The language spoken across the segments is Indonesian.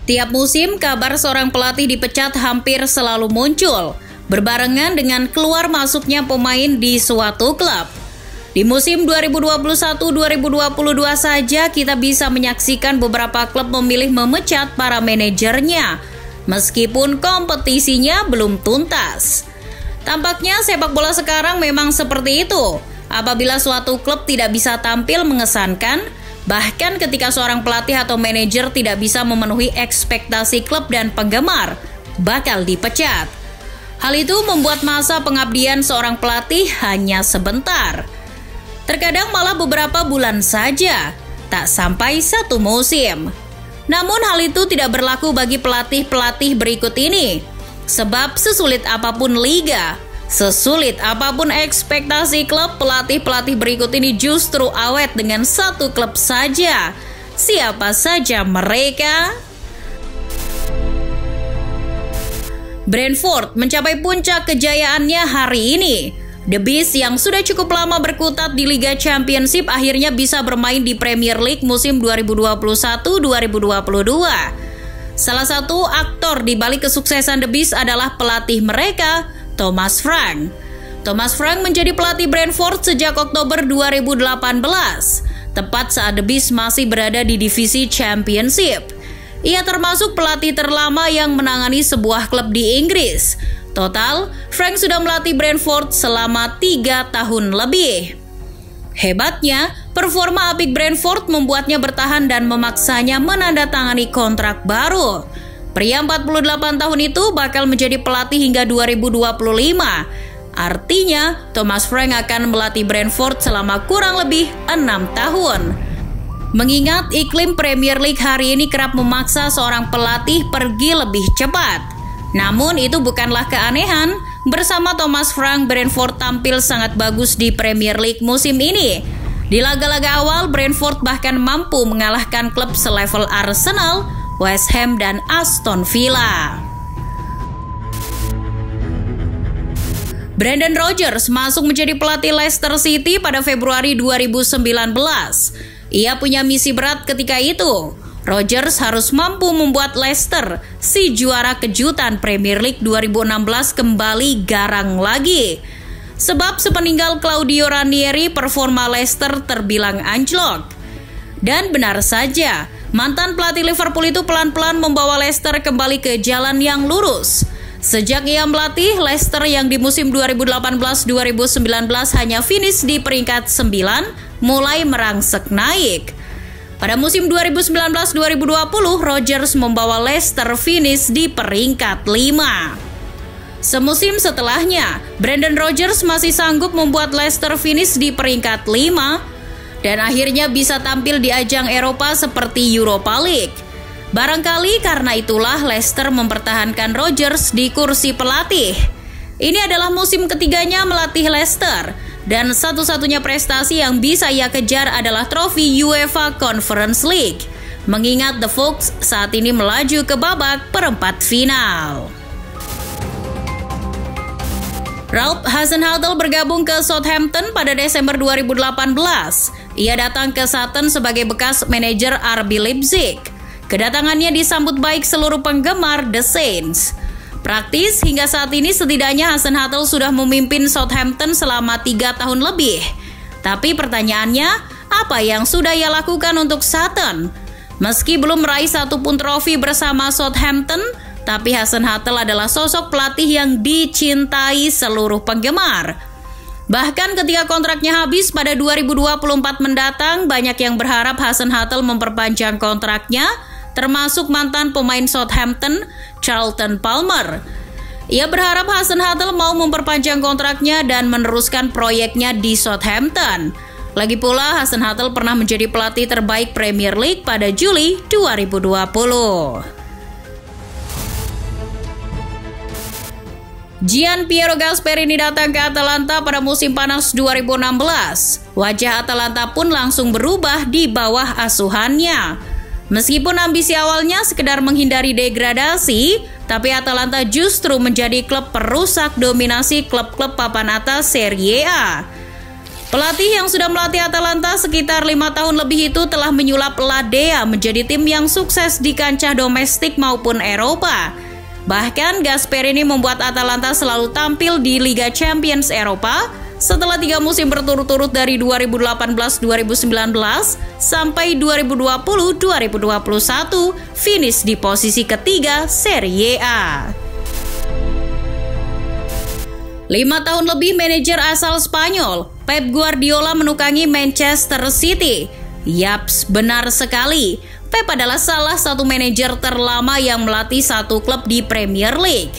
Tiap musim, kabar seorang pelatih dipecat hampir selalu muncul, berbarengan dengan keluar masuknya pemain di suatu klub. Di musim 2021-2022 saja kita bisa menyaksikan beberapa klub memilih memecat para manajernya, meskipun kompetisinya belum tuntas. Tampaknya sepak bola sekarang memang seperti itu. Apabila suatu klub tidak bisa tampil mengesankan, bahkan ketika seorang pelatih atau manajer tidak bisa memenuhi ekspektasi klub dan penggemar, bakal dipecat. Hal itu membuat masa pengabdian seorang pelatih hanya sebentar. Terkadang malah beberapa bulan saja, tak sampai satu musim. Namun hal itu tidak berlaku bagi pelatih-pelatih berikut ini. Sebab sesulit apapun liga, sesulit apapun ekspektasi klub, pelatih-pelatih berikut ini justru awet dengan satu klub saja. Siapa saja mereka? Brentford mencapai puncak kejayaannya hari ini. The Beast yang sudah cukup lama berkutat di Liga Championship akhirnya bisa bermain di Premier League musim 2021-2022. Salah satu aktor di balik kesuksesan The Beast adalah pelatih mereka, Thomas Frank. Thomas Frank menjadi pelatih Brentford sejak Oktober 2018, tepat saat The Beast masih berada di divisi Championship. Ia termasuk pelatih terlama yang menangani sebuah klub di Inggris. Total, Frank sudah melatih Brentford selama 3 tahun lebih. Hebatnya, performa apik Brentford membuatnya bertahan dan memaksanya menandatangani kontrak baru. Pria 48 tahun itu bakal menjadi pelatih hingga 2025. Artinya, Thomas Frank akan melatih Brentford selama kurang lebih 6 tahun. Mengingat iklim Premier League hari ini kerap memaksa seorang pelatih pergi lebih cepat. Namun itu bukanlah keanehan. Bersama Thomas Frank, Brentford tampil sangat bagus di Premier League musim ini. Di laga-laga awal, Brentford bahkan mampu mengalahkan klub selevel Arsenal, West Ham, dan Aston Villa. Brendan Rodgers masuk menjadi pelatih Leicester City pada Februari 2019. Ia punya misi berat ketika itu. Rodgers harus mampu membuat Leicester, si juara kejutan Premier League 2016, kembali garang lagi. Sebab sepeninggal Claudio Ranieri, performa Leicester terbilang anjlok. Dan benar saja, mantan pelatih Liverpool itu pelan-pelan membawa Leicester kembali ke jalan yang lurus. Sejak ia melatih, Leicester yang di musim 2018-2019 hanya finish di peringkat 9, mulai merangsek naik. Pada musim 2019-2020, Rodgers membawa Leicester finish di peringkat 5. Semusim setelahnya, Brendan Rodgers masih sanggup membuat Leicester finish di peringkat 5 dan akhirnya bisa tampil di ajang Eropa seperti Europa League. Barangkali karena itulah Leicester mempertahankan Rodgers di kursi pelatih. Ini adalah musim ketiganya melatih Leicester. Dan satu-satunya prestasi yang bisa ia kejar adalah trofi UEFA Conference League. Mengingat The Fox saat ini melaju ke babak perempat final. Ralph Hasenhuttl bergabung ke Southampton pada Desember 2018. Ia datang ke Sutton sebagai bekas manajer RB Leipzig. Kedatangannya disambut baik seluruh penggemar The Saints. Praktis, hingga saat ini setidaknya Hasenhuttl sudah memimpin Southampton selama 3 tahun lebih. Tapi pertanyaannya, apa yang sudah ia lakukan untuk Sutton? Meski belum meraih satupun trofi bersama Southampton, tapi Hasenhuttl adalah sosok pelatih yang dicintai seluruh penggemar. Bahkan ketika kontraknya habis pada 2024 mendatang, banyak yang berharap Hasenhuttl memperpanjang kontraknya, termasuk mantan pemain Southampton, Charlton Palmer. Ia berharap Hasenhuttl mau memperpanjang kontraknya dan meneruskan proyeknya di Southampton. Lagi pula, Hasenhuttl pernah menjadi pelatih terbaik Premier League pada Juli 2020. Gian Piero Gasperini datang ke Atalanta pada musim panas 2016. Wajah Atalanta pun langsung berubah di bawah asuhannya. Meskipun ambisi awalnya sekedar menghindari degradasi, tapi Atalanta justru menjadi klub perusak dominasi klub-klub papan atas Serie A. Pelatih yang sudah melatih Atalanta sekitar 5 tahun lebih itu telah menyulap La Dea menjadi tim yang sukses di kancah domestik maupun Eropa. Bahkan Gasperini membuat Atalanta selalu tampil di Liga Champions Eropa setelah 3 musim berturut-turut dari 2018-2019 sampai 2020-2021 finish di posisi ketiga Serie A. 5 tahun lebih manajer asal Spanyol, Pep Guardiola menukangi Manchester City. Yaps, benar sekali. Pep adalah salah satu manajer terlama yang melatih satu klub di Premier League.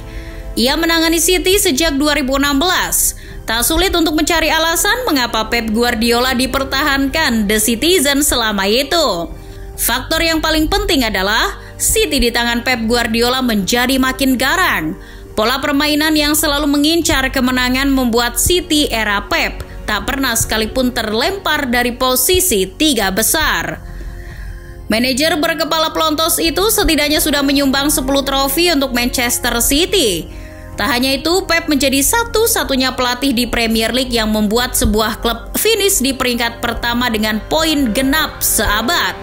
Ia menangani City sejak 2016. Tak sulit untuk mencari alasan mengapa Pep Guardiola dipertahankan The Citizen selama itu. Faktor yang paling penting adalah City di tangan Pep Guardiola menjadi makin garang. Pola permainan yang selalu mengincar kemenangan membuat City era Pep tak pernah sekalipun terlempar dari posisi 3 besar. Manajer berkepala pelontos itu setidaknya sudah menyumbang 10 trofi untuk Manchester City. Tak hanya itu, Pep menjadi satu-satunya pelatih di Premier League yang membuat sebuah klub finish di peringkat pertama dengan poin genap seabad.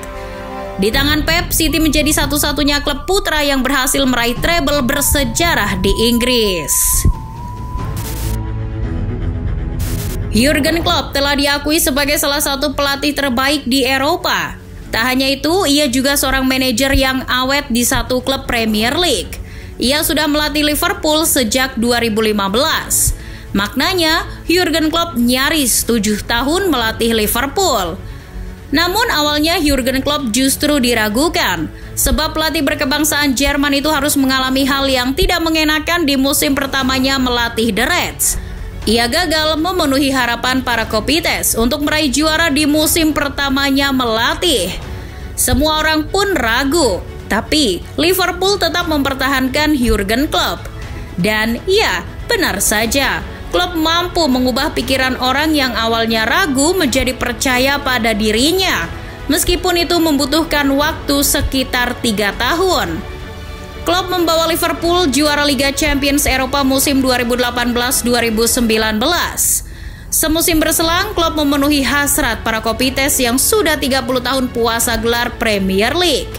Di tangan Pep, City menjadi satu-satunya klub putra yang berhasil meraih treble bersejarah di Inggris. Jurgen Klopp telah diakui sebagai salah satu pelatih terbaik di Eropa. Tak hanya itu, ia juga seorang manajer yang awet di satu klub Premier League. Ia sudah melatih Liverpool sejak 2015. Maknanya, Jurgen Klopp nyaris 7 tahun melatih Liverpool. Namun awalnya Jurgen Klopp justru diragukan, sebab pelatih berkebangsaan Jerman itu harus mengalami hal yang tidak mengenakan di musim pertamanya melatih The Reds. Ia gagal memenuhi harapan para Kopites untuk meraih juara di musim pertamanya melatih. Semua orang pun ragu, tapi Liverpool tetap mempertahankan Jurgen Klopp. Dan iya, benar saja, Klopp mampu mengubah pikiran orang yang awalnya ragu menjadi percaya pada dirinya, meskipun itu membutuhkan waktu sekitar 3 tahun. Klopp membawa Liverpool juara Liga Champions Eropa musim 2018-2019. Semusim berselang, Klopp memenuhi hasrat para Kopites yang sudah 30 tahun puasa gelar Premier League.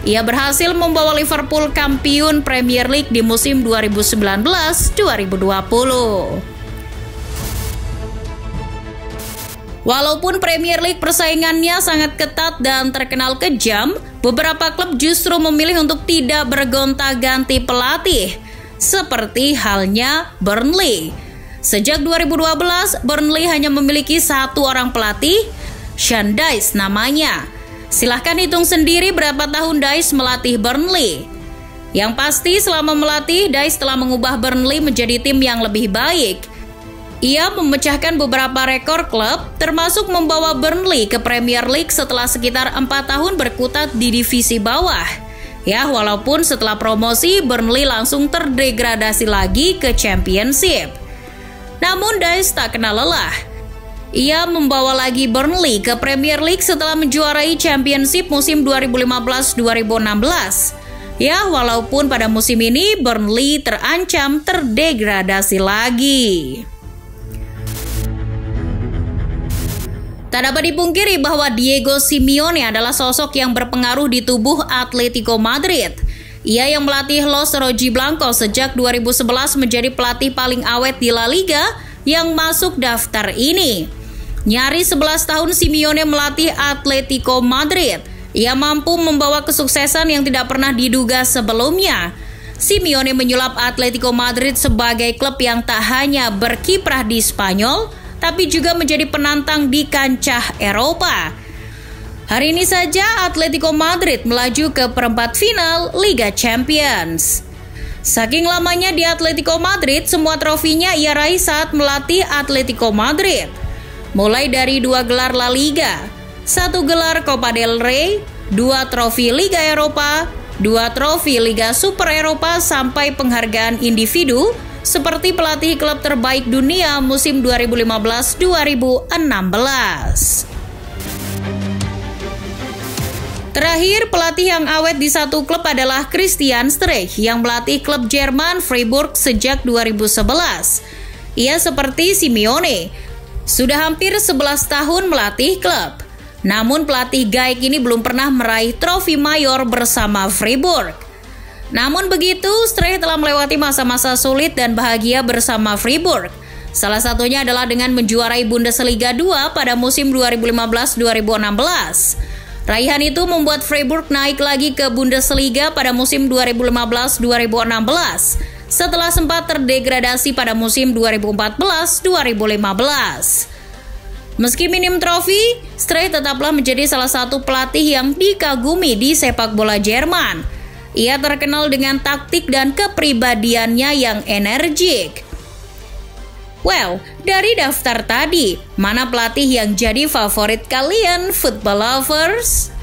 Ia berhasil membawa Liverpool kampiun Premier League di musim 2019-2020. Walaupun Premier League persaingannya sangat ketat dan terkenal kejam, beberapa klub justru memilih untuk tidak bergonta-ganti pelatih, seperti halnya Burnley. Sejak 2012, Burnley hanya memiliki 1 orang pelatih, Sean Dyche namanya. Silahkan hitung sendiri berapa tahun Dyche melatih Burnley. Yang pasti selama melatih, Dyche telah mengubah Burnley menjadi tim yang lebih baik. Ia memecahkan beberapa rekor klub, termasuk membawa Burnley ke Premier League setelah sekitar 4 tahun berkutat di divisi bawah. Ya, walaupun setelah promosi, Burnley langsung terdegradasi lagi ke Championship. Namun Dyche tak kenal lelah. Ia membawa lagi Burnley ke Premier League setelah menjuarai Championship musim 2015-2016. Ya, walaupun pada musim ini Burnley terancam terdegradasi lagi. Tak dapat dipungkiri bahwa Diego Simeone adalah sosok yang berpengaruh di tubuh Atletico Madrid. Ia yang melatih Los Rojiblancos sejak 2011 menjadi pelatih paling awet di La Liga yang masuk daftar ini. Nyaris 11 tahun Simeone melatih Atletico Madrid. Ia mampu membawa kesuksesan yang tidak pernah diduga sebelumnya. Simeone menyulap Atletico Madrid sebagai klub yang tak hanya berkiprah di Spanyol, tapi juga menjadi penantang di kancah Eropa. Hari ini saja Atletico Madrid melaju ke perempat final Liga Champions. Saking lamanya di Atletico Madrid, semua trofinya ia raih saat melatih Atletico Madrid. Mulai dari 2 gelar La Liga, 1 gelar Copa del Rey, 2 trofi Liga Eropa, 2 trofi Liga Super Eropa, sampai penghargaan individu seperti pelatih klub terbaik dunia musim 2015-2016. Terakhir, pelatih yang awet di satu klub adalah Christian Streich yang melatih klub Jerman Freiburg sejak 2011. Ia seperti Simeone, Sudah hampir 11 tahun melatih klub. Namun pelatih Gaik ini belum pernah meraih trofi mayor bersama Freiburg. Namun begitu, Streich telah melewati masa-masa sulit dan bahagia bersama Freiburg. Salah satunya adalah dengan menjuarai Bundesliga 2 pada musim 2015-2016. Raihan itu membuat Freiburg naik lagi ke Bundesliga pada musim 2015-2016 setelah sempat terdegradasi pada musim 2014-2015. Meski minim trofi, Streich tetaplah menjadi salah satu pelatih yang dikagumi di sepak bola Jerman. Ia terkenal dengan taktik dan kepribadiannya yang energik. Well, dari daftar tadi, mana pelatih yang jadi favorit kalian, football lovers?